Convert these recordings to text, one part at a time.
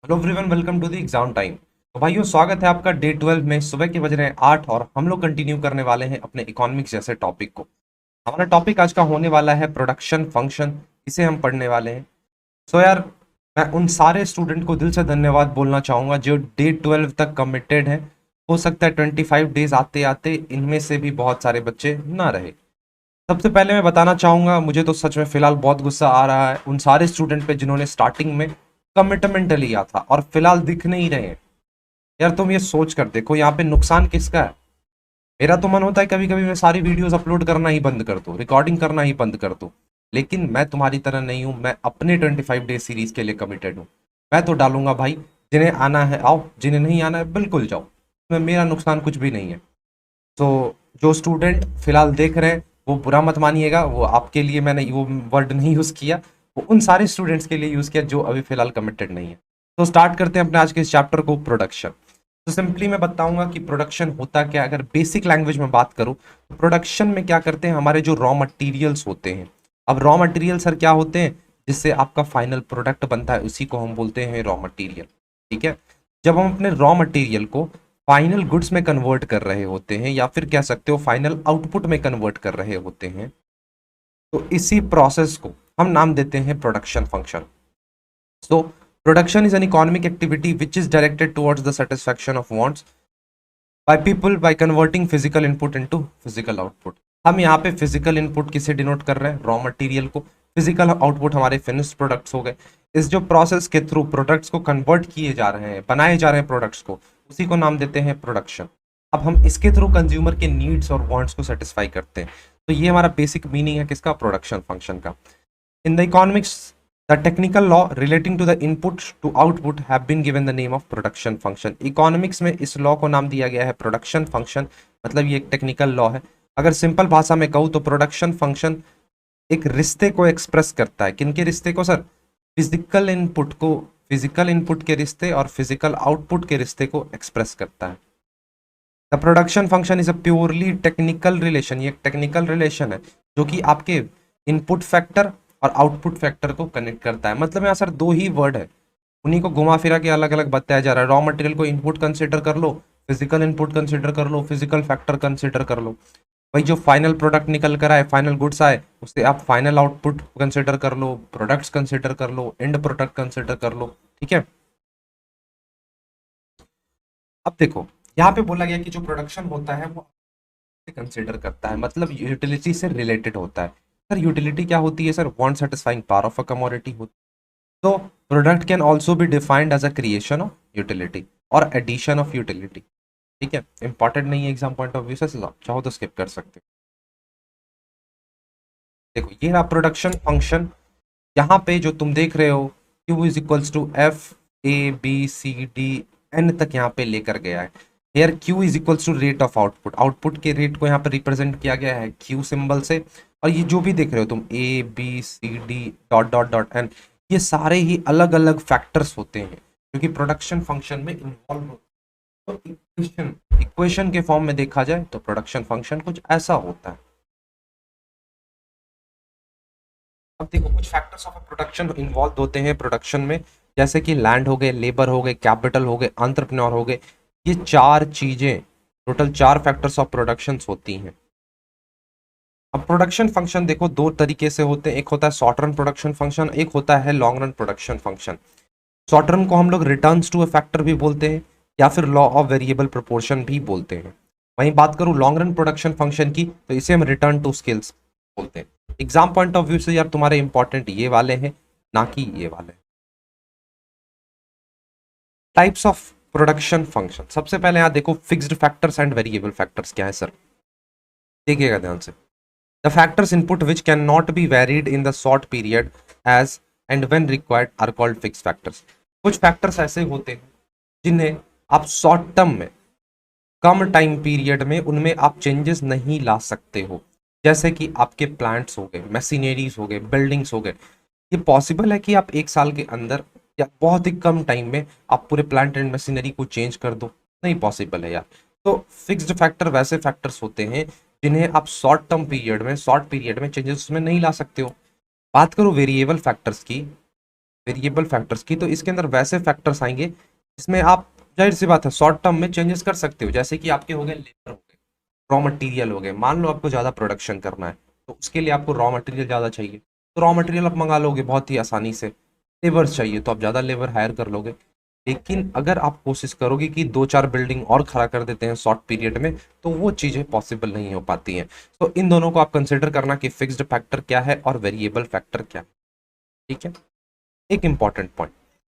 Hello everyone, welcome to the exam time. तो भाइयों, स्वागत है आपका डे 12 में। सुबह के बज रहे हैं 8 और हम लोग कंटिन्यू करने वाले हैं अपने इकोनॉमिक्स जैसे टॉपिक को। हमारा टॉपिक आज का होने वाला है प्रोडक्शन फंक्शन। इसे हम पढ़ने वाले हैं। सो यार, मैं उन सारे स्टूडेंट को दिल से धन्यवाद बोलना चाहूँगा जो डे 12 तक कमिटेड है। हो सकता है 25 डेज आते आते इनमें से भी बहुत सारे बच्चे ना रहे। सबसे पहले मैं बताना चाहूंगा, मुझे तो सच में फिलहाल बहुत गुस्सा आ रहा है उन सारे स्टूडेंट पे जिन्होंने स्टार्टिंग में कमिटमेंट लिया था और फिलहाल दिख नहीं रहे हैं। यार तुम ये सोच कर देखो, यहाँ पे नुकसान किसका है। मेरा तो मन होता है कभी कभी मैं सारी वीडियोस अपलोड करना ही बंद कर दूं, रिकॉर्डिंग करना ही बंद कर दूं। लेकिन मैं तुम्हारी तरह नहीं हूं, मैं अपने 25 डे सीरीज के लिए कमिटेड हूं। मैं तो डालूंगा भाई। जिन्हें आना है आओ, जिन्हें नहीं आना है बिल्कुल जाओ। इसमें मेरा नुकसान कुछ भी नहीं है। तो जो स्टूडेंट फिलहाल देख रहे हैं वो बुरा मत मानिएगा, वो आपके लिए मैंने वो वर्ड नहीं यूज किया। वो उन सारे स्टूडेंट्स के लिए यूज किया जो अभी फिलहाल कमिटेड नहीं है। तो स्टार्ट करते हैं अपने आज के इस चैप्टर को, प्रोडक्शन। तो सिंपली मैं बताऊंगा कि प्रोडक्शन होता क्या है। अगर बेसिक लैंग्वेज में बात करूं तो प्रोडक्शन में क्या करते हैं, हमारे जो रॉ मटेरियल्स होते हैं। अब रॉ मटेरियल सर क्या होते हैं, जिससे आपका फाइनल प्रोडक्ट बनता है, उसी को हम बोलते हैं रॉ मटेरियल। ठीक है। जब हम अपने रॉ मटेरियल को फाइनल गुड्स में कन्वर्ट कर रहे होते हैं, या फिर कह सकते हो फाइनल आउटपुट में कन्वर्ट कर रहे होते हैं, तो इसी प्रोसेस को हम नाम देते हैं production function. So production is an economic activity which is directed towards the satisfaction of wants by people by converting physical input into physical output. हम यहाँ पे फिजिकल इनपुट किसे डिनोट कर रहे हैं, रॉ मटेरियल को। फिजिकल आउटपुट हमारे finished products हो गए। इस जो प्रोसेस के थ्रू प्रोडक्ट्स को कन्वर्ट किए जा रहे हैं, बनाए जा रहे हैं प्रोडक्ट्स को, उसी को नाम देते हैं प्रोडक्शन। अब हम इसके थ्रू कंज्यूमर के नीड्स और वांट्स को सेटिस्फाई करते हैं। तो ये हमारा बेसिक मीनिंग है किसका, प्रोडक्शन फंक्शन का। In the economics, the technical law relating to the input to output have been given the name of production function. Economics में इस लॉ को नाम दिया गया है प्रोडक्शन फंक्शन। मतलब ये एक टेक्निकल लॉ है। अगर सिंपल भाषा में कहूँ तो प्रोडक्शन फंक्शन एक रिश्ते को एक्सप्रेस करता है। किनके रिश्ते को सर, फिजिकल इनपुट को, फिजिकल इनपुट के रिश्ते और फिजिकल आउटपुट के रिश्ते को एक्सप्रेस करता है। The production function is a purely technical relation. ये एक टेक्निकल रिलेशन है जो कि आपके इनपुट फैक्टर और आउटपुट फैक्टर को कनेक्ट करता है। मतलब यहाँ सर दो ही वर्ड है, उन्हीं को घुमा फिरा के अलग अलग बताया जा रहा है। रॉ मटेरियल को इनपुट कंसिडर कर लो, फिजिकल इनपुट कंसिडर कर लो, फिजिकल फैक्टर कंसिडर कर लो। भाई जो फाइनल प्रोडक्ट निकल कर आए, फाइनल गुड्स आए, उससे आप फाइनल आउटपुट कंसिडर कर लो, प्रोडक्ट्स कंसिडर कर लो, एंड प्रोडक्ट कंसिडर कर लो। ठीक है। अब देखो, यहाँ पे बोला गया कि जो प्रोडक्शन होता है वो कंसिडर करता है, मतलब यूटिलिटी से रिलेटेड होता है। सर यूटिलिटी क्या होती है sir, want satisfying power of a commodity होती है। तो product can also be defined as a creation of utility और एडिशन ऑफ यूटिलिटी। ठीक है, इंपॉर्टेंट नहीं है एग्जाम पॉइंट ऑफ व्यू से, चाहो तो स्किप कर सकते हो। देखो ये रहा प्रोडक्शन फंक्शन। यहाँ पे जो तुम देख रहे हो, Q is equals to F A B C D N तक यहाँ पे लेकर गया है। Here Q is equals to rate of output. Output के रेट को यहाँ पे रिप्रेजेंट किया गया है Q सिंबल से। और ये जो भी देख रहे हो तुम, A B C D dot dot dot N, ये सारे ही अलग अलग फैक्टर्स होते हैं जो कि प्रोडक्शन फंक्शन में इन्वॉल्व होते हैं। तो इक्वेशन इक्वेशन के फॉर्म में देखा जाए तो प्रोडक्शन फंक्शन कुछ ऐसा होता है। अब देखो, कुछ फैक्टर्स ऑफ प्रोडक्शन इन्वॉल्व होते हैं प्रोडक्शन में, जैसे कि लैंड हो गए, लेबर हो गए, कैपिटल हो गए, एंटरप्रेन्योर हो गए। ये चार चीजें, टोटल चार फैक्टर्स ऑफ प्रोडक्शन होती हैं। अब प्रोडक्शन फंक्शन देखो दो तरीके से होते हैं, एक होता है शॉर्ट रन प्रोडक्शन फंक्शन, एक होता है long run production function. Short run को हम लोग रिटर्न्स टू अ फैक्टर भी बोलते हैं, या फिर लॉ ऑफ वेरिएबल प्रोपोर्शन भी बोलते हैं। वहीं बात करूं लॉन्ग रन प्रोडक्शन फंक्शन की, तो इसे हम रिटर्न टू स्किल्स बोलते हैं। एग्जाम पॉइंट ऑफ व्यू से यार तुम्हारे इंपॉर्टेंट ये वाले हैं, ना कि ये वाले। टाइप्स ऑफ प्रोडक्शन फंक्शन, सबसे पहले यहाँ देखो fixed factors and variable factors क्या है सर, देखिएगा ध्यान से। The factors input which can not be varied in the short period as and when required are called fix factors. कुछ फैक्टर्स ऐसे होते हैं जिन्हें आप शॉर्ट टर्म में, कम टाइम पीरियड में उनमें आप चेंजेस नहीं ला सकते हो। जैसे कि आपके प्लांट्स हो गए, मशीनरीज हो गए, बिल्डिंग्स हो गए। ये पॉसिबल है कि आप एक साल के अंदर या बहुत ही कम टाइम में आप पूरे प्लांट एंड मशीनरी को चेंज कर दो, नहीं पॉसिबल है यार। तो फिक्स्ड फैक्टर वैसे फैक्टर्स होते हैं जिन्हें आप शॉर्ट टर्म पीरियड में, शॉर्ट पीरियड में चेंजेस उसमें नहीं ला सकते हो। बात करो वेरिएबल फैक्टर्स की, वेरिएबल फैक्टर्स की, तो इसके अंदर वैसे फैक्टर्स आएंगे जिसमें आप जाहिर सी बात है शॉर्ट टर्म में चेंजेस कर सकते हो, जैसे कि आपके हो गए लेबर हो गए, रॉ मटेरियल हो गए। मान लो आपको ज़्यादा प्रोडक्शन करना है तो उसके लिए आपको रॉ मटेरियल ज़्यादा चाहिए, तो रॉ मटेरियल आप मंगा लोगे बहुत ही आसानी से। लेबर्स चाहिए तो आप ज़्यादा लेबर हायर कर लोगे। लेकिन अगर आप कोशिश करोगे कि दो चार बिल्डिंग और खड़ा कर देते हैं शॉर्ट पीरियड में, तो वो चीज़ें पॉसिबल नहीं हो पाती हैं। तो इन दोनों को आप कंसिडर करना कि फिक्स्ड फैक्टर क्या है और वेरिएबल फैक्टर क्या है। ठीक है। एक इंपॉर्टेंट पॉइंट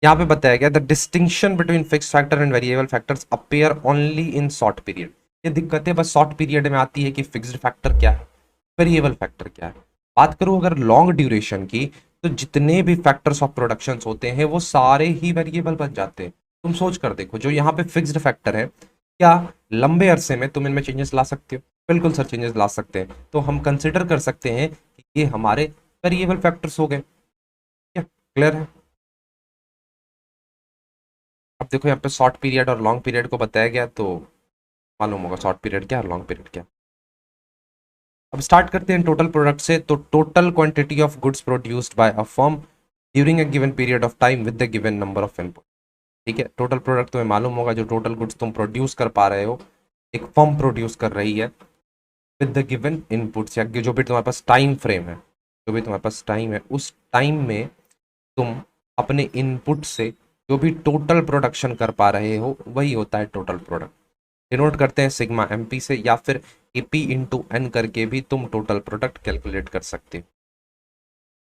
यहाँ पे बताया गया, the distinction between fix factor and variable factors appear only in short period. ये दिक्कतें बस शॉर्ट पीरियड में आती है कि फिक्स्ड फैक्टर क्या है, वेरिएबल फैक्टर क्या है। बात करूं अगर लॉन्ग ड्यूरेशन की, तो जितने भी फैक्टर्स ऑफ प्रोडक्शन होते हैं वो सारे ही वेरिएबल बन जाते हैं। तुम सोच कर देखो, जो यहाँ पे फिक्स्ड फैक्टर है, क्या लंबे अरसे में तुम इनमें चेंजेस ला सकते हो? बिल्कुल सर, चेंजेस ला सकते हैं। तो हम कंसिडर कर सकते हैं कि ये हमारे वेरिएबल फैक्टर्स हो गए। क्या क्लियर है? अब देखो यहाँ पे शॉर्ट पीरियड और लॉन्ग पीरियड को बताया गया, तो मालूम होगा शॉर्ट पीरियड क्या है और लॉन्ग पीरियड क्या है। अब स्टार्ट करते हैं टोटल प्रोडक्ट से। तो total quantity of goods produced by a firm during a given period of time with the given number of input. ठीक है, टोटल प्रोडक्ट तुम्हें मालूम होगा, जो टोटल गुड्स तुम प्रोड्यूस कर पा रहे हो, एक फर्म प्रोड्यूस कर रही है विद द गिवन इनपुट्स, या जो भी तुम्हारे पास टाइम फ्रेम है, जो भी तुम्हारे पास टाइम है, उस टाइम में तुम अपने इनपुट से जो भी टोटल प्रोडक्शन कर पा रहे हो वही होता है टोटल प्रोडक्ट। डिनोट करते हैं सिग्मा एमपी से, या फिर एपी इंटू एन करके भी तुम टोटल प्रोडक्ट कैलकुलेट कर सकते हो।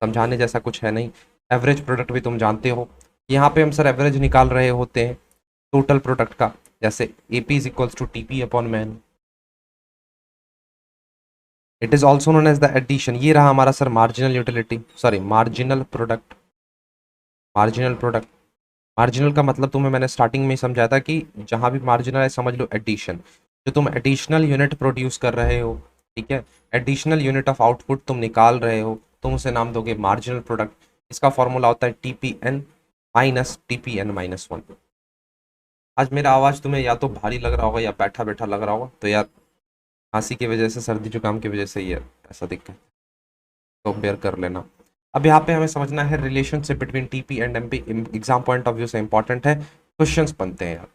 समझाने जैसा कुछ है नहीं। एवरेज प्रोडक्ट भी तुम जानते हो, यहाँ पे हम सर एवरेज निकाल रहे होते हैं टोटल प्रोडक्ट का, जैसे AP is equals to TP upon man. It is also known as the addition. ये रहा हमारा sir marginal utility, sorry marginal product. Marginal product, marginal का मतलब तुम्हें मैंने स्टार्टिंग में ही समझाया था कि जहां भी मार्जिनल है समझ लो एडिशन। जो तुम एडिशनल यूनिट प्रोड्यूस कर रहे हो, ठीक है, एडिशनल यूनिट ऑफ आउटपुट तुम निकाल रहे हो, तुम उसे नाम दोगे मार्जिनल प्रोडक्ट। इसका फॉर्मूला होता है टीपीएन माइनस टीपीएन माइनस 1। आज मेरा आवाज तुम्हें या तो भारी लग रहा होगा या बैठा बैठा लग रहा होगा, तो यार खांसी की वजह से, सर्दी जुकाम की वजह से ये ऐसा दिक्कत, तो बेयर कर लेना। अब यहाँ पे हमें समझना है relationship between TP and MP. Exam point of view से इंपॉर्टेंट है, क्वेश्चंस बनते हैं यार।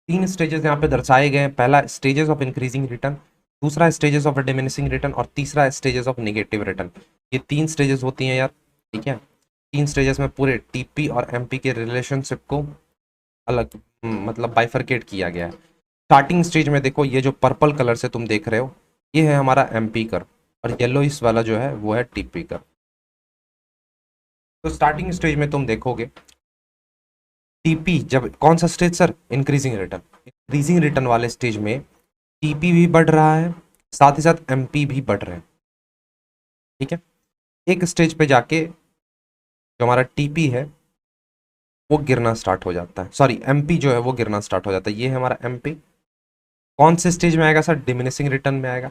तीन स्टेजेस यहाँ पे दर्शाए गए हैं। पहला स्टेजेस ऑफ इंक्रीजिंग रिटर्न, दूसरा स्टेजेस ऑफ डिमिनिशिंग रिटर्न, और तीसरा स्टेजेस ऑफ नेगेटिव रिटर्न। ये तीन स्टेजेस होती हैं यार, ठीक है। तीन स्टेजेस में पूरे टीपी और एमपी के रिलेशनशिप को अलग मतलब बाइफरकेट किया गया है। स्टार्टिंग स्टेज में देखो, ये जो पर्पल कलर से तुम देख रहे हो ये है हमारा एमपी कर्व, और येलो इस वाला जो है वो है टीपी कर्व। तो स्टार्टिंग स्टेज में तुम देखोगे टीपी, जब कौन सा stage sir? Increasing return. Increasing return वाले स्टेज में टीपी भी बढ़ रहा है, साथ ही साथ एमपी भी बढ़ रहे हैं, ठीक है। एक स्टेज पे जाके जो हमारा टीपी है वो गिरना स्टार्ट हो जाता है, सॉरी एमपी जो है वो गिरना स्टार्ट हो जाता है। ये है हमारा एमपी। कौन से स्टेज में आएगा सर? डिमिनिशिंग रिटर्न में आएगा।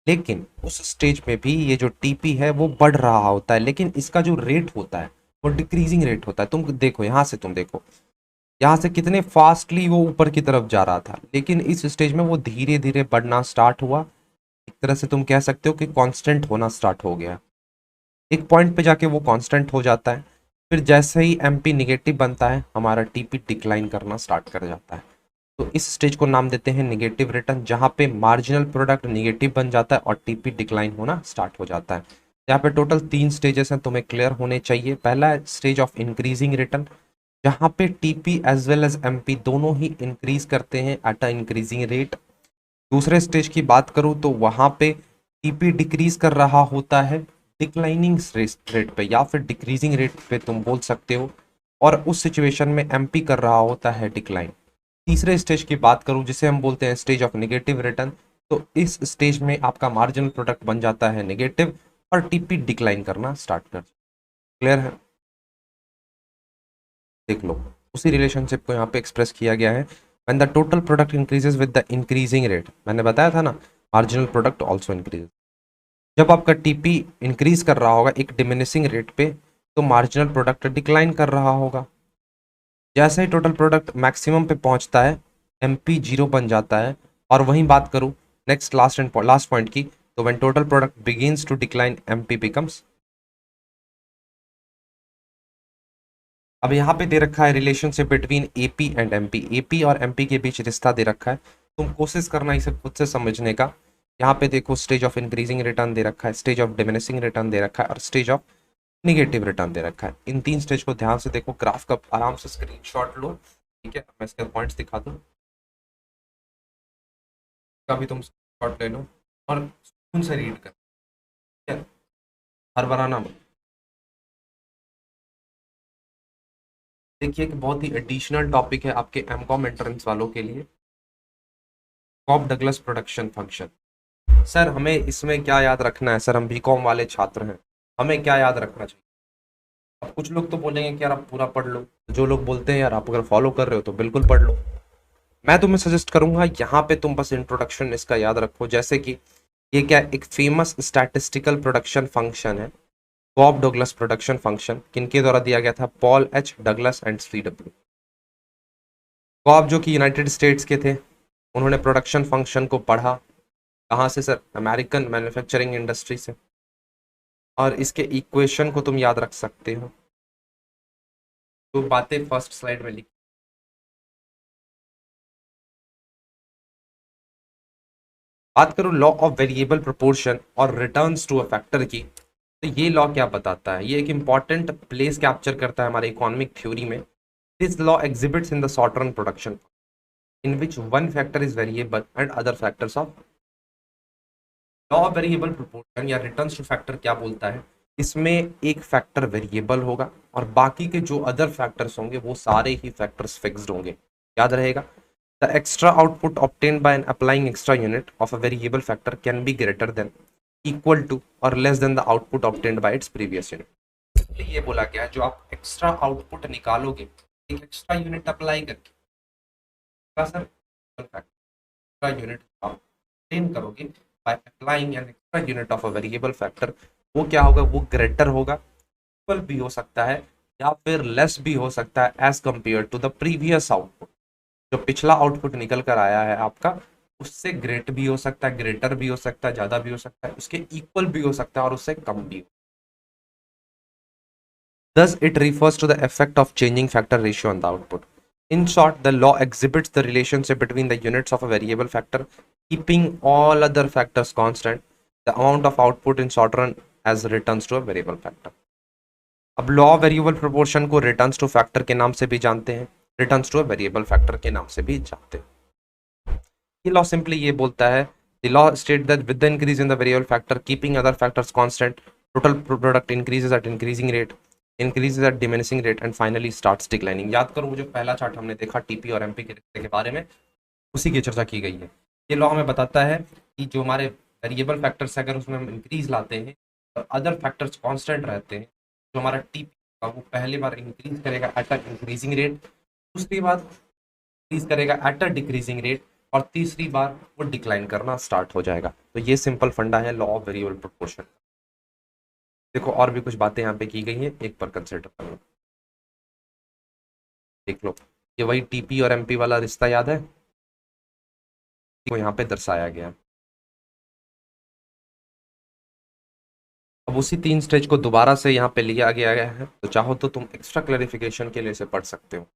लेकिन उस स्टेज में भी ये जो टीपी है वो बढ़ रहा होता है, लेकिन इसका जो रेट होता है वो डिक्रीजिंग रेट होता है। तुम देखो यहाँ से, तुम देखो यहाँ से कितने फास्टली वो ऊपर की तरफ जा रहा था, लेकिन इस स्टेज में वो धीरे धीरे बढ़ना स्टार्ट हुआ। एक तरह से तुम कह सकते हो कि कांस्टेंट होना स्टार्ट हो गया। एक पॉइंट पे जाके वो कांस्टेंट हो जाता है। फिर जैसे ही एमपी निगेटिव बनता है हमारा टीपी डिक्लाइन करना स्टार्ट कर जाता है। तो इस स्टेज को नाम देते हैं नेगेटिव रिटर्न, जहां पे मार्जिनल प्रोडक्ट नेगेटिव बन जाता है और टीपी डिक्लाइन होना स्टार्ट हो जाता है। यहाँ पे टोटल तीन स्टेजेस हैं, तुम्हें क्लियर होने चाहिए। पहला स्टेज ऑफ इंक्रीजिंग रिटर्न, जहां पे TP as well as MP दोनों ही इंक्रीज करते हैं एट अ इंक्रीजिंग रेट। दूसरे स्टेज की बात करूं तो वहां पे टीपी डिक्रीज कर रहा होता है डिक्लाइनिंग रेट पे, या फिर डिक्रीजिंग रेट पे तुम बोल सकते हो, और उस सिचुएशन में एमपी कर रहा होता है डिक्लाइन। तीसरे स्टेज की बात करूं जिसे हम बोलते हैं स्टेज ऑफ नेगेटिव रिटर्न, तो इस स्टेज में आपका मार्जिनल प्रोडक्ट बन जाता है नेगेटिव और टीपी डिक्लाइन करना स्टार्ट कर। क्लियर है? देख लो, उसी रिलेशनशिप को यहाँ पे एक्सप्रेस किया गया है। When the total product increases with the increasing rate, मैंने बताया था ना, मार्जिनल प्रोडक्ट आल्सो इंक्रीज। जब आपका टीपी इंक्रीज कर रहा होगा एक डिमिनिशिंग रेट पे, तो मार्जिनल प्रोडक्ट डिक्लाइन कर रहा होगा। जैसे ही टोटल प्रोडक्ट मैक्सिमम पे पहुंचता है एमपी जीरो बन जाता है। और वहीं बात करूं नेक्स्ट लास्ट पॉइंट की, तो when total product begins to decline MP becomes अब यहाँ पे दे रखा है relationship between AP and MP, AP और एमपी के बीच रिश्ता दे रखा है, तुम कोशिश करना इसे खुद से समझने का। यहाँ पे देखो स्टेज ऑफ इंक्रीजिंग रिटर्न दे रखा है, स्टेज ऑफ डिमिनिशिंग रिटर्न दे रखा है और स्टेज ऑफ निगेटिव रिटर्न दे रखा है। इन 3 स्टेज को ध्यान से देखो, ग्राफ का आराम से स्क्रीनशॉट लो, ठीक है, मैं इसके पॉइंट्स दिखा दूँ, भी तुम शॉट ले लो और सुकून से रीड कर, ठीक है, हर बराना मत। देखिए कि बहुत ही एडिशनल टॉपिक है आपके एमकॉम एंट्रेंस वालों के लिए, Cobb Douglas production function. Sir हमें इसमें क्या याद रखना है? सर हम बीकॉम वाले छात्र हैं, हमें क्या याद रखना चाहिए? अब कुछ लोग तो बोलेंगे कि यार आप पूरा पढ़ लो, जो लोग बोलते हैं यार आप अगर फॉलो कर रहे हो तो बिल्कुल पढ़ लो। मैं तुम्हें सजेस्ट करूंगा यहाँ पे तुम बस इंट्रोडक्शन इसका याद रखो, जैसे कि ये क्या एक फेमस स्टैटिस्टिकल प्रोडक्शन फंक्शन है, बॉब डगलस प्रोडक्शन फंक्शन, किनके द्वारा दिया गया था? Paul H Douglas and C W. Cobb जो कि यूनाइटेड स्टेट्स के थे, उन्होंने प्रोडक्शन फंक्शन को पढ़ा कहाँ से सर? अमेरिकन मैन्युफैक्चरिंग इंडस्ट्री से। और इसके इक्वेशन को तुम याद रख सकते हो, तो बातें फर्स्ट स्लाइड में लिखी। बात करूं लॉ ऑफ वेरिएबल प्रोपोर्शन और रिटर्न्स टू अ फैक्टर की, तो ये लॉ क्या बताता है? ये एक इंपॉर्टेंट प्लेस कैप्चर करता है हमारे इकोनॉमिक थ्योरी में। This law exhibits in the short-run production in which one factor is variable and other factors of. Law of variable proportion या रिटर्न्स टू फैक्टर क्या बोलता है? इसमें एक फैक्टर वेरिएबल होगा और बाकी के जो अदर फैक्टर्स होंगे वो सारे ही फैक्टर्स फिक्स्ड होंगे। याद रहेगा, the extra output obtained by an applying extra unit of a variable factor can be greater than, equal to or less than the output obtained by its previous unit. ये बोला गया है जो आप extra output निकालोगे एक extra unit apply करके, sir extra unit आप ऑब्टेन करोगे by applying an extra unit of a variable factor, वो क्या होगा? वो ग्रेटर होगा, इक्वल भी हो सकता है या फिर लेस भी हो सकता है as compare to the previous output. जो पिछला आउटपुट निकल कर आया है आपका, उससे ग्रेट भी हो सकता है, ग्रेटर भी हो सकता है, ज्यादा भी हो सकता है, उसके इक्वल भी हो सकता है और उससे कम भी। Thus, it refers to the effect of changing factor ratio on the output. In short, the law exhibits the relationship between the units of a variable factor, keeping all other factors constant. The amount of output in short run as returns to a variable factor. अब law variable proportion को returns to factor के नाम से भी जानते हैं, returns to a variable factor के नाम से भी जानते हैं। ये लॉ सिंपली ये बोलता है, the law state that with the increase in the variable factor keeping other factors constant, total product increases eight increasing rate, increases eight diminishing rate and finally starts declining. याद करो जो पहला chart हमने देखा TP और MP के रिश्ते के बारे में, उसी की चर्चा की गई है। ये लॉ हमें बताता है कि जो हमारे वेरिएबल फैक्टर्स है अगर उसमें हम इंक्रीज लाते हैं और अदर फैक्टर्स कांस्टेंट रहते हैं, जो हमारा टीपी का वो पहली बार इंक्रीज करेगा एट अ इंक्रीजिंग रेट, दूसरी बार इंक्रीज करेगा एट अ डिक्रीजिंग रेट और तीसरी बार वो डिक्लाइन करना स्टार्ट हो जाएगा। तो ये सिंपल फंडा है लॉ ऑफ वेरिएबल प्रोपोर्शन। देखो और भी कुछ बातें यहाँ पे की गई हैं, एक पर कंसिडर कर लो, देख लो। ये वही टीपी और एमपी वाला रिश्ता याद है, को यहाँ पे दर्शाया गया। अब उसी 3 स्टेज को दोबारा से यहाँ पे लिया गया है, तो चाहो तो तुम एक्स्ट्रा क्लैरिफिकेशन के लिए इसे पढ़ सकते हो।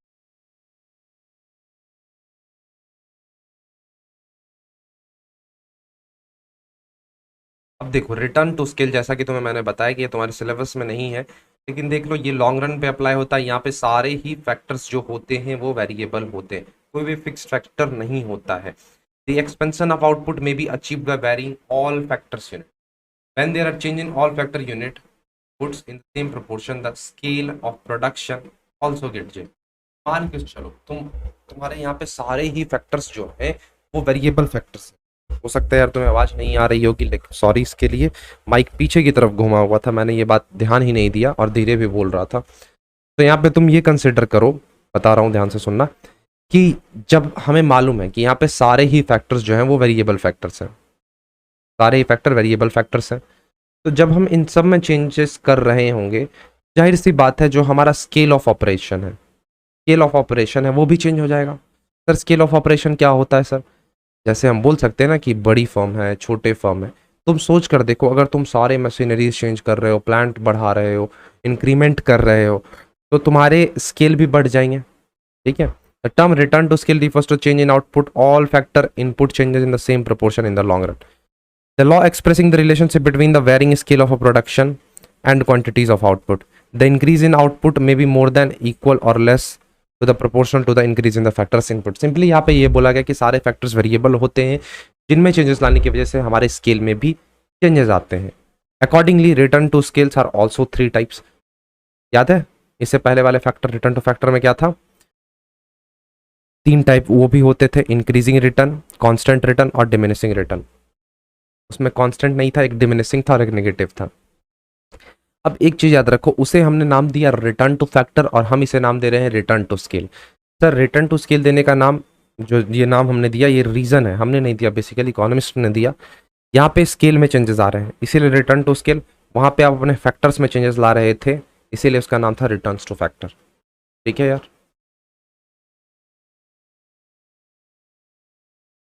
अब देखो रिटर्न टू स्केल, जैसा कि तुम्हें मैंने बताया कि ये तुम्हारे सिलेबस में नहीं है, लेकिन देख लो ये लॉन्ग रन पे अप्लाई होता है। यहाँ पे सारे ही फैक्टर्स जो होते हैं वो वेरिएबल होते हैं, कोई भी फिक्स्ड फैक्टर नहीं होता है। द एक्सपेंशन ऑफ आउटपुट में be achieved by varying all factors unit when there are change in all factor unit puts in the same proportion the scale of production also get change. मान के चलो तुम्हारे यहाँ पे सारे ही factors जो है वो वेरिएबल फैक्टर्स हैं। हो सकता है यार तुम्हें आवाज नहीं आ रही होगी, लेकिन सॉरी इसके लिए, माइक पीछे की तरफ घुमा हुआ था, मैंने ये बात ध्यान ही नहीं दिया और धीरे भी बोल रहा था। तो यहाँ पे तुम ये कंसिडर करो, बता रहा हूँ ध्यान से सुनना, कि जब हमें मालूम है कि यहाँ पे सारे ही फैक्टर्स जो हैं वो वेरिएबल फैक्टर्स हैं, सारे ही फैक्टर वेरिएबल फैक्टर्स हैं, तो जब हम इन सब में चेंजेस कर रहे होंगे, जाहिर सी बात है जो हमारा स्केल ऑफ ऑपरेशन है, स्केल ऑफ ऑपरेशन है वो भी चेंज हो जाएगा। सर स्केल ऑफ ऑपरेशन क्या होता है? सर जैसे हम बोल सकते हैं ना कि बड़ी फर्म है, छोटे फर्म है, तुम सोच कर देखो, अगर तुम सारे मशीनरीज चेंज कर रहे हो, प्लांट बढ़ा रहे हो, इंक्रीमेंट कर रहे हो, तो तुम्हारे स्केल भी बढ़ जाएंगे, ठीक है। The term return to scale refers to change in output, all factor input changes in the same proportion in the long run. The law expressing the relationship between the varying scale of a production and quantities of output. The increase in output may be more than equal or less to the proportional to the increase in the factors input. Simply यहाँ पे ये बोला गया कि सारे factors variable होते हैं जिनमें चेंजेस लाने की वजह से हमारे स्केल में भी चेंजेस आते हैं। Accordingly return to scales are also 3 types. याद है इससे पहले वाले फैक्टर रिटर्न टू फैक्टर में क्या था, 3 टाइप वो भी होते थे, इंक्रीजिंग रिटर्न, कांस्टेंट रिटर्न और डिमिनिशिंग रिटर्न। उसमें कांस्टेंट नहीं था, एक डिमिनिशिंग था और एक नेगेटिव था। अब एक चीज याद रखो, उसे हमने नाम दिया रिटर्न टू फैक्टर और हम इसे नाम दे रहे हैं return to scale. Sir return to scale देने का नाम, जो ये नाम हमने दिया ये रीजन है, हमने नहीं दिया, बेसिकली इकोनॉमिस्ट ने दिया। यहाँ पे स्केल में चेंजेस आ रहे हैं इसीलिए रिटर्न टू स्केल, वहाँ पे आप अपने फैक्टर्स में चेंजेस ला रहे थे इसीलिए उसका नाम था रिटर्न टू फैक्टर। ठीक है यार।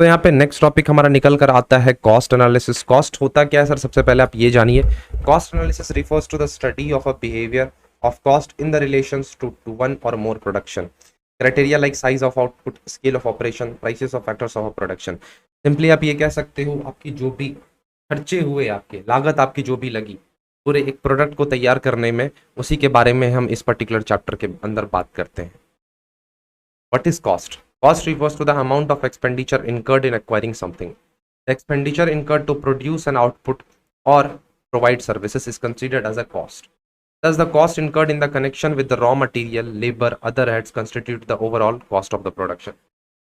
तो यहाँ पे नेक्स्ट टॉपिक हमारा निकल कर आता है कॉस्ट एनालिसिस। कॉस्ट होता क्या है सर, सबसे पहले आप ये जानिए। Cost analysis refers to the study of a behaviour of cost in the relations to one or more production criteria like size of output, scale of operation, prices of factors of production. Simply आप ये कह सकते हो आपकी जो भी खर्चे हुए, आपके लागत आपकी जो भी लगी पूरे एक प्रोडक्ट को तैयार करने में, उसी के बारे में हम इस पर्टिकुलर चैप्टर के अंदर बात करते हैं। What is cost? Cost refers to the amount of expenditure incurred in acquiring something. The expenditure incurred to produce an output or provide services is considered as a cost. Thus, the cost incurred in the connection with the raw material, labor, other heads constitute the overall cost of the production.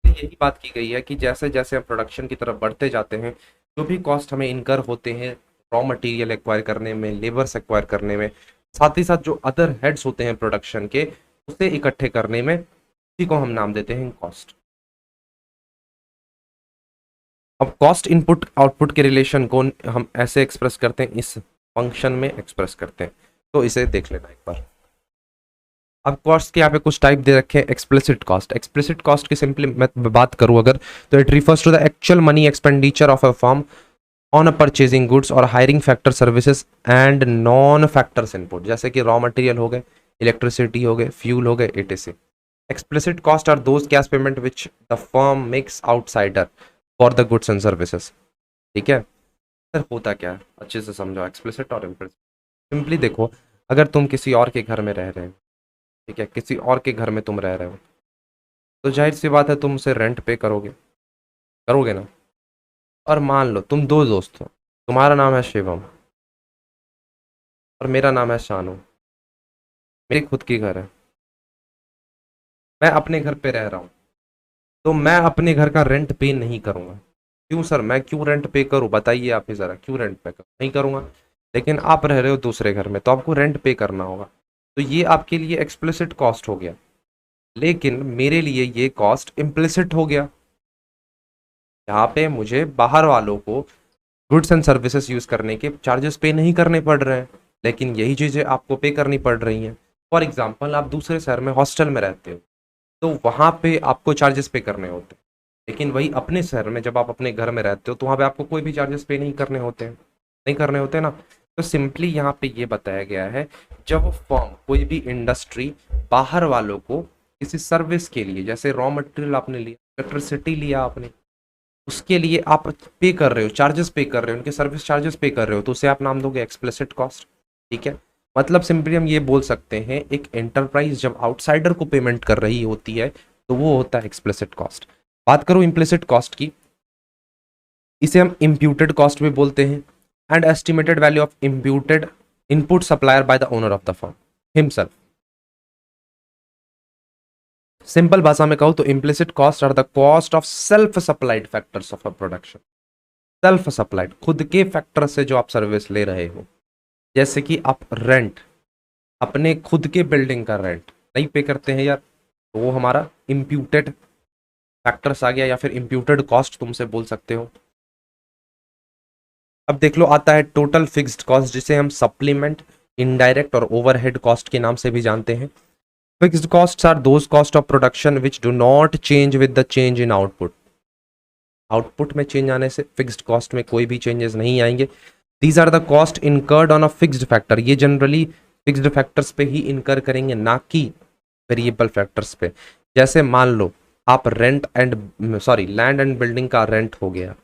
यही बात की गई है कि जैसे जैसे हम production की तरफ बढ़ते जाते हैं, जो भी कॉस्ट हमें इनकर होते हैं रॉ मटेरियल एक्वायर करने में, लेबर्स एक्वायर करने में, साथ ही साथ जो अदर हेड्स होते हैं प्रोडक्शन के, उसे इकट्ठे करने में, इसी को हम नाम देते हैं कॉस्ट। अब कॉस्ट इनपुट आउटपुट के रिलेशन को हम ऐसे एक्सप्रेस करते हैं, इस फंक्शन में एक्सप्रेस करते हैं। तो इसे देख लेना एक बार। अब कॉस्ट के यहाँ पे कुछ टाइप दे रखे हैं। एक्सप्लिसिट कॉस्ट, एक्सप्लिसिट कॉस्ट की सिंपली मैं बात करूँ अगर, तो it refers to the actual money expenditure of a firm on a purchasing goods or hiring factor services and non factors input, जैसे कि रॉ मटेरियल हो गए, इलेक्ट्रिसिटी हो गए, फ्यूल हो गए, etc. Explicit cost are those cash payment which the firm makes outsider for the goods and services. ठीक है सर, होता क्या है अच्छे से समझो एक्सप्लिसिट और इम्प्लिसिट। सिंपली देखो, अगर तुम किसी और के घर में रह रहे हो, ठीक है, किसी और के घर में तुम रह रहे हो, तो जाहिर सी बात है तुम उसे रेंट पे करोगे, करोगे ना। और मान लो तुम 2 दोस्त हो, तुम्हारा नाम है शिवम और मेरा नाम है शानू, मेरी खुद की घर है, मैं अपने घर पे रह रहा हूँ, तो मैं अपने घर का रेंट पे नहीं करूंगा। क्यों सर, मैं क्यों रेंट पे करूं, बताइए आप ही जरा, क्यों रेंट पे करूं? नहीं करूंगा। लेकिन आप रह रहे हो दूसरे घर में, तो आपको रेंट पे करना होगा, तो ये आपके लिए एक्सप्लिसिट कॉस्ट हो गया। लेकिन मेरे लिए ये कॉस्ट इम्प्लिसिट हो गया। यहाँ पे मुझे बाहर वालों को गुड्स एंड सर्विसेज यूज करने के चार्जेस पे नहीं करने पड़ रहे हैं, लेकिन यही चीजें आपको पे करनी पड़ रही हैं। फॉर एग्जाम्पल, आप दूसरे शहर में हॉस्टल में रहते हो, तो वहाँ पे आपको चार्जेस पे करने होते हैं, लेकिन वही अपने शहर में जब आप अपने घर में रहते हो तो वहाँ पे आपको कोई भी चार्जेस पे नहीं करने होते हैं, नहीं करने होते ना। तो सिंपली यहाँ पे ये बताया गया है, जब फर्म, कोई भी इंडस्ट्री बाहर वालों को किसी सर्विस के लिए, जैसे रॉ मटेरियल आपने लिया, इलेक्ट्रिसिटी लिया आपने, उसके लिए आप पे कर रहे हो, चार्जेस पे कर रहे हो, उनके सर्विस चार्जेस पे कर रहे हो, तो उसे आप नाम दोगे एक्सप्लिसिट कॉस्ट। ठीक है, मतलब सिंपली हम ये बोल सकते हैं, एक एंटरप्राइज जब आउटसाइडर को पेमेंट कर रही होती है तो वो होता है एक्सप्लिसिट कॉस्ट। बात करूं इम्प्लिसिट कॉस्ट की, इसे हम इम्प्यूटेड कॉस्ट भी बोलते हैं, and estimated value of imputed input supplier by the owner of the firm himself. Simple भाषा में कहूं तो implicit cost are the cost of self supplied factors of a production. Self supplied, खुद के factor से जो आप सर्विस ले रहे हो, जैसे कि आप रेंट, अपने खुद के बिल्डिंग का रेंट नहीं पे करते हैं यार, तो वो हमारा इम्प्यूटेड फैक्टर्स आ गया, या फिर इम्प्यूटेड कॉस्ट तुमसे बोल सकते हो। अब देख लो, आता है टोटल फिक्स्ड कॉस्ट, जिसे हम सप्लीमेंट, इनडायरेक्ट और ओवरहेड कॉस्ट के नाम से भी जानते हैं। Fixed costs are those cost of production which do not change with the change in output. Output में चेंज आने से फिक्स्ड कॉस्ट में कोई भी चेंजेस नहीं आएंगे। These are the cost incurred on a fixed factor. ये जनरली फिक्स्ड फैक्टर्स पे ही इनकर करेंगे, ना कि वेरिएबल फैक्टर्स पे। जैसे मान लो आप लैंड एंड बिल्डिंग का रेंट हो गया,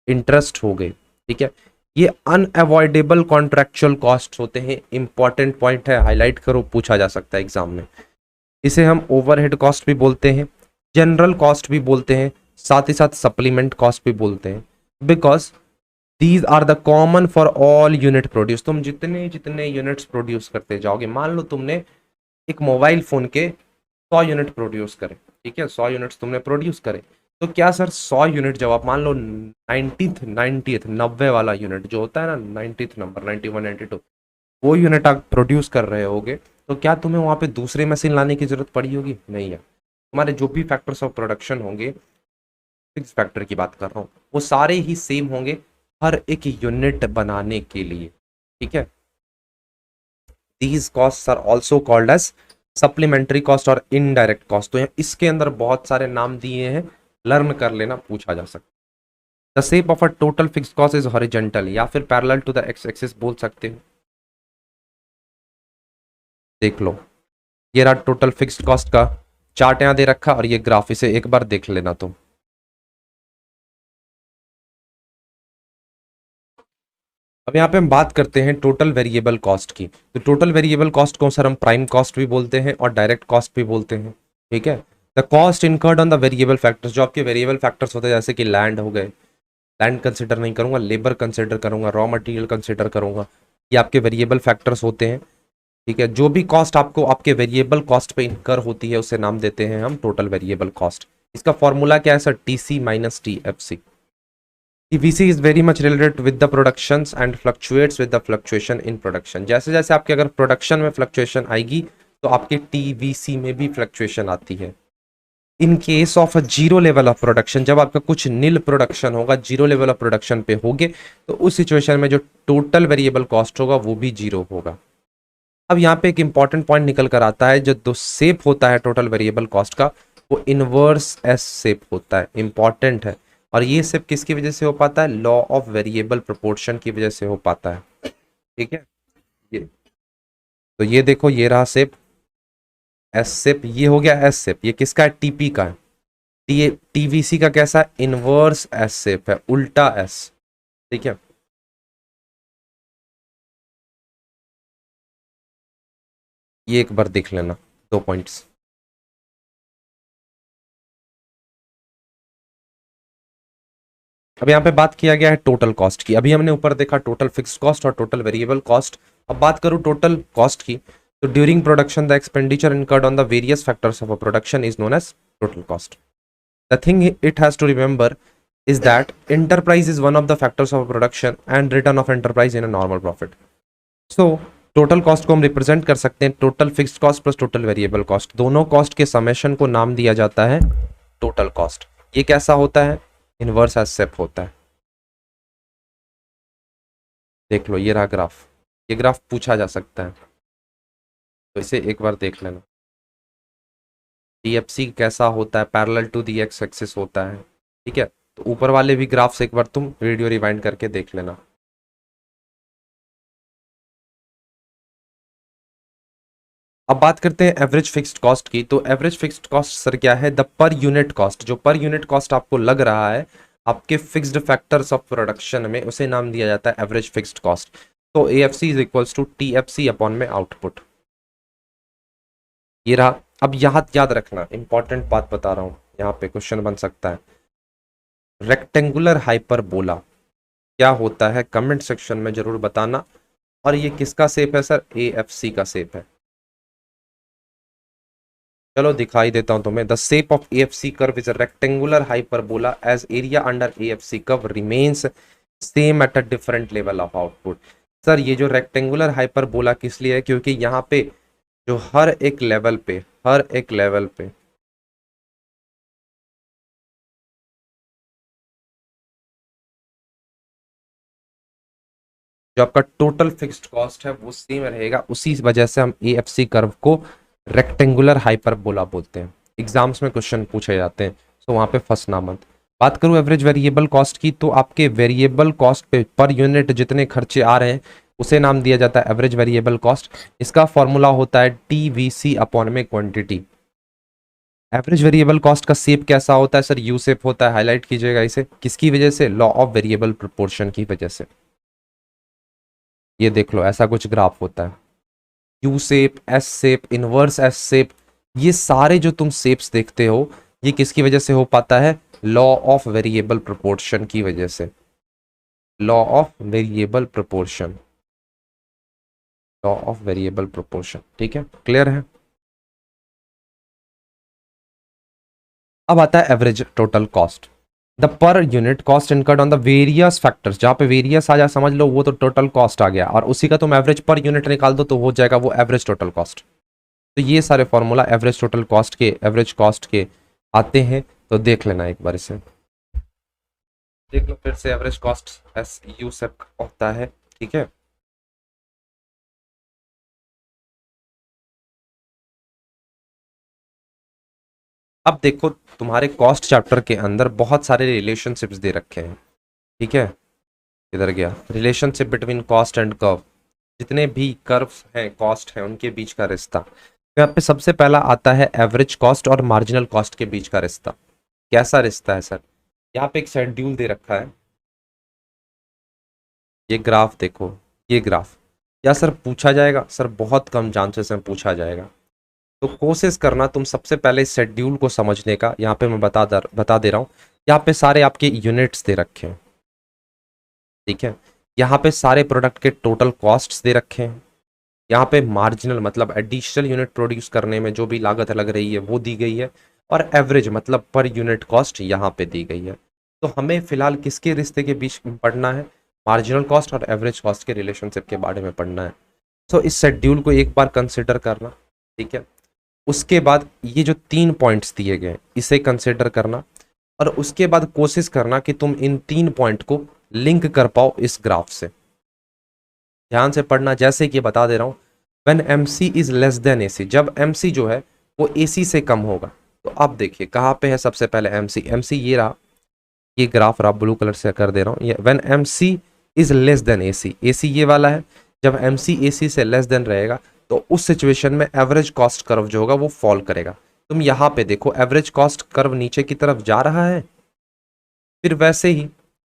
इंटरेस्ट हो गए, ठीक है, ये अनअवॉइडेबल कॉन्ट्रेक्चुअल कॉस्ट होते हैं। इंपॉर्टेंट पॉइंट है, हाईलाइट करो, पूछा जा सकता है एग्जाम में। इसे हम ओवरहेड कॉस्ट भी बोलते हैं, जनरल कॉस्ट भी बोलते हैं, साथ ही साथ सप्लीमेंट कॉस्ट भी बोलते हैं, because these are the common for all unit produce. तुम जितने जितने यूनिट्स प्रोड्यूस करते जाओगे, मान लो तुमने एक मोबाइल फोन के 100 यूनिट प्रोड्यूस करे, ठीक है, 100 यूनिट्स तुमने प्रोड्यूस करे, तो क्या सर 100 यूनिट जब आप मान लो 90 वाला यूनिट जो होता है ना, 90th नंबर, 91 92, वो यूनिट आप प्रोड्यूस कर रहे होगे, तो क्या तुम्हें वहां पे दूसरी मशीन लाने की जरूरत पड़ी होगी? नहीं है। तुम्हारे जो भी फैक्टर्स ऑफ प्रोडक्शन होंगे, फिक्स फैक्टर की बात कर रहा हूँ, वो सारे ही सेम होंगे हर एक यूनिट बनाने के लिए, ठीक है। These cost are also called as supplementary cost और इनडायरेक्ट कॉस्ट। तो इसके अंदर बहुत सारे नाम दिए हैं, लर्न कर लेना, पूछा जा सकता है। The shape of a total fixed cost is horizontal, या फिर parallel to the X axis बोल सकते हो। देख लो, ये रहा टोटल फिक्स्ड कॉस्ट का चार्ट यहां दे रखा, और ये ग्राफ, इसे एक बार देख लेना तुम। अब यहाँ पे हम बात करते हैं टोटल वेरिएबल कॉस्ट की। तो टोटल वेरिएबल कॉस्ट को सर हम प्राइम कॉस्ट भी बोलते हैं और डायरेक्ट कॉस्ट भी बोलते हैं, ठीक है। The cost incurred on the variable factors, जो आपके वेरिएबल फैक्टर्स होते हैं, जैसे कि लैंड हो गए, लैंड कंसिडर नहीं करूंगा, लेबर कंसिडर करूंगा, रॉ मटेरियल कंसिडर करूंगा, ये आपके वेरिएबल फैक्टर्स होते हैं, ठीक है। जो भी कॉस्ट आपको आपके वेरिएबल कॉस्ट पे इनकर होती है, उसे नाम देते हैं हम टोटल वेरिएबल कॉस्ट। इसका फॉर्मूला क्या है sir? TC minus TFC. TVC is very much related with the productions and fluctuates with the fluctuation in production। जैसे जैसे आपके अगर प्रोडक्शन में फ्लक्चुएशन आएगी, तो आपके TVC में भी फ्लक्चुएशन आती है। In case of a zero level of production, जब आपका कुछ नील प्रोडक्शन होगा, जीरो लेवल ऑफ प्रोडक्शन पे होगे, तो उस सिचुएशन में जो टोटल वेरिएबल कॉस्ट होगा वो भी जीरो होगा। अब यहाँ पे एक इंपॉर्टेंट पॉइंट निकल कर आता है, जो दो शेप होता है टोटल वेरिएबल कॉस्ट का, वो इनवर्स एस शेप होता है, इंपॉर्टेंट है। और ये शेप किसकी वजह से हो पाता है? लॉ ऑफ वेरिएबल प्रोपोर्शन की वजह से हो पाता है, ठीक है। ये तो ये देखो, ये रहा शेप एस शेप, ये हो गया एस शेप। ये किसका है? टीपी का है। टीवीसी का कैसा है? इनवर्स एस शेप है, उल्टा एस, ठीक है। ये एक बार देख लेना, 2 पॉइंट्स। अब यहाँ पे बात किया गया है टोटल कॉस्ट की। अभी हमने ऊपर देखा टोटल फिक्स्ड कॉस्ट और टोटल वेरिएबल कॉस्ट। अब बात करूँ टोटल कॉस्ट की, तो during production the expenditure incurred on the various factors of a production is known as total cost. The thing it has to remember is that enterprise is one of the factors of production and return of enterprise in a normal profit. So total cost को हम represent कर सकते हैं total fixed cost plus total variable cost, दोनों cost के summation को नाम दिया जाता है टोटल कॉस्ट। ये कैसा होता है? इनवर्स एस शेप होता है। देख लो, ये रहा ग्राफ, ये ग्राफ पूछा जा सकता है, तो इसे एक बार देख लेना। DFC कैसा होता है? Parallel to the X axis होता है, ठीक है। तो ऊपर वाले भी ग्राफ्स एक बार तुम वीडियो रिवाइंड करके देख लेना। अब बात करते हैं एवरेज फिक्स्ड कॉस्ट की। तो एवरेज फिक्स्ड कॉस्ट सर क्या है? द पर यूनिट कॉस्ट, जो पर यूनिट कॉस्ट आपको लग रहा है आपके फिक्स्ड फैक्टर्स ऑफ प्रोडक्शन में, उसे नाम दिया जाता है एवरेज फिक्स्ड कॉस्ट। तो AFC is equals to TFC upon में आउटपुट। ये रहा। अब यहाँ याद रखना, इंपॉर्टेंट बात बता रहा हूं, यहाँ पे क्वेश्चन बन सकता है। रेक्टेंगुलर हाइपरबोला क्या होता है? कमेंट सेक्शन में जरूर बताना। और ये किसका शेप है सर? AFC का शेप है। चलो दिखाई देता हूं तुम्हें। The shape of AFC curve is a rectangular hyperbola as area under AFC curve remains same at a different level of output. Sir ये जो रेक्टेंगुलर हाइपरबोला किस लिए है? क्योंकि यहाँ पे जो हर एक लेवल पे जो आपका टोटल फिक्स्ड कॉस्ट है वो सेम रहेगा। उसी वजह से हम AFC कर्व को रेक्टेंगुलर हाइपरबोला बोलते हैं। एग्जाम्स में क्वेश्चन पूछे जाते हैं, तो वहां पे फंसना मत। बात करूं एवरेज वेरिएबल कॉस्ट की, तो आपके वेरिएबल कॉस्ट पे पर यूनिट जितने खर्चे आ रहे हैं उसे नाम दिया जाता है एवरेज वेरिएबल कॉस्ट। इसका फॉर्मूला होता है TVC अपॉन में क्वांटिटी। एवरेज वेरिएबल कॉस्ट का शेप कैसा होता है सर? यू शेप होता है। हाईलाइट कीजिएगा इसे। किसकी वजह से? लॉ ऑफ वेरिएबल प्रोपोर्शन की वजह से। ये देख लो, ऐसा कुछ ग्राफ होता है। U shape, S shape, inverse S shape, ये सारे जो तुम शेप्स देखते हो, ये किसकी वजह से हो पाता है? लॉ ऑफ वेरिएबल प्रोपोर्शन की वजह से। Law of variable proportion, law of variable proportion. ठीक है, क्लियर है? अब आता है average total cost. The per unit cost incurred on the various factors. जहां पे वेरियस आ जाए समझ लो वो तो टोटल कॉस्ट आ गया, और उसी का तुम एवरेज पर यूनिट निकाल दो तो हो जाएगा वो एवरेज टोटल कॉस्ट। तो ये सारे फॉर्मूला एवरेज टोटल कॉस्ट के, एवरेज कॉस्ट के आते हैं। तो देख लेना एक बार इसे, देख लो फिर से। एवरेज कॉस्ट एस यू सब होता है। ठीक है, अब देखो तुम्हारे कॉस्ट चैप्टर के अंदर बहुत सारे रिलेशनशिप्स दे रखे हैं। ठीक है, इधर गया relationship between cost and curve. जितने भी कर्व्स हैं, कॉस्ट है, उनके बीच का रिश्ता। तो यहाँ पे सबसे पहला आता है एवरेज कॉस्ट और मार्जिनल कॉस्ट के बीच का रिश्ता। कैसा रिश्ता है सर? यहाँ पे एक शेड्यूल दे रखा है, ये ग्राफ देखो, ये ग्राफ। या सर पूछा जाएगा? सर बहुत कम चांसेस में पूछा जाएगा। तो कोशिश करना तुम सबसे पहले इस शेड्यूल को समझने का। यहाँ पे मैं बता दे रहा हूँ। यहाँ पे सारे आपके यूनिट्स दे रखे हैं। ठीक है, यहाँ पे सारे प्रोडक्ट के टोटल कॉस्ट्स दे रखे हैं। यहाँ पे मार्जिनल मतलब एडिशनल यूनिट प्रोड्यूस करने में जो भी लागत लग रही है वो दी गई है, और एवरेज मतलब पर यूनिट कॉस्ट यहाँ पे दी गई है। तो हमें फिलहाल किसके रिश्ते के बीच पढ़ना है? मार्जिनल कॉस्ट और एवरेज कॉस्ट के रिलेशनशिप के बारे में पढ़ना है। तो इस शेड्यूल को एक बार कंसिडर करना। ठीक है, उसके बाद ये जो 3 पॉइंट्स दिए गए इसे कंसिडर करना, और उसके बाद कोशिश करना कि तुम इन 3 पॉइंट को लिंक कर पाओ इस ग्राफ से। ध्यान से पढ़ना, जैसे कि बता दे रहा हूं, when MC is less than AC, जब MC जो है वो AC से कम होगा। तो अब देखिए कहाँ पे है सबसे पहले MC ये रहा, ये ग्राफ रहा, ब्लू कलर से कर दे रहा हूँ। ये when MC is less than AC ये वाला है। जब MC AC से लेस देन रहेगा तो उस सिचुएशन में एवरेज कॉस्ट कर्व जो होगा वो फॉल करेगा। तुम यहाँ पे देखो एवरेज कॉस्ट कर्व नीचे की तरफ जा रहा है। फिर वैसे ही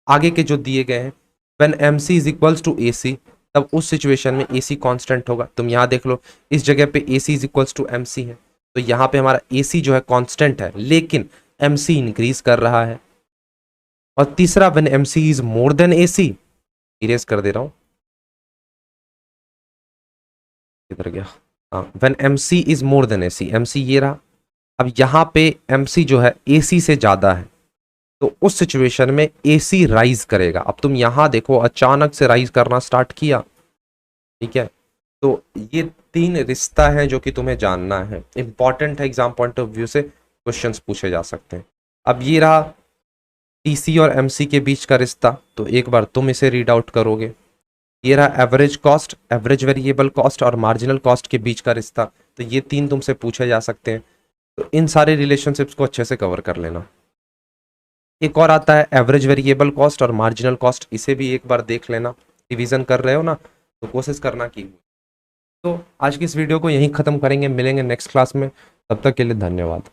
आगे के जो दिए गए हैं, when MC is equals to AC, तब उस सिचुएशन में AC कांस्टेंट होगा। तुम यहाँ देख लो, इस जगह पे AC is equals to MC है, तो यहाँ पे हमारा AC जो है कांस्टेंट है, लेकिन MC इंक्रीज कर रहा है। और तीसरा, when MC is more than AC, erase कर दे रहा हूं, किधर गया? हाँ, when MC is more than AC, MC ये रहा। अब यहाँ पे MC जो है AC से ज्यादा है, तो उस सिचुएशन में AC राइज करेगा। अब तुम यहां देखो अचानक से राइज करना स्टार्ट किया। ठीक है, तो ये 3 रिश्ता है जो कि तुम्हें जानना है, इंपॉर्टेंट है, एग्जाम पॉइंट ऑफ व्यू से क्वेश्चंस पूछे जा सकते हैं। अब ये रहा TC और MC के बीच का रिश्ता, तो एक बार तुम इसे रीड आउट करोगे। ये रहा average cost, average variable cost और मार्जिनल कॉस्ट के बीच का रिश्ता, तो ये 3 तुमसे पूछे जा सकते हैं। तो इन सारे रिलेशनशिप्स को अच्छे से कवर कर लेना। एक और आता है एवरेज वेरिएबल कॉस्ट और मार्जिनल कॉस्ट, इसे भी एक बार देख लेना। रिवीजन कर रहे हो ना, तो कोशिश करना कि। तो आज की इस वीडियो को यहीं ख़त्म करेंगे, मिलेंगे नेक्स्ट क्लास में। तब तक के लिए धन्यवाद।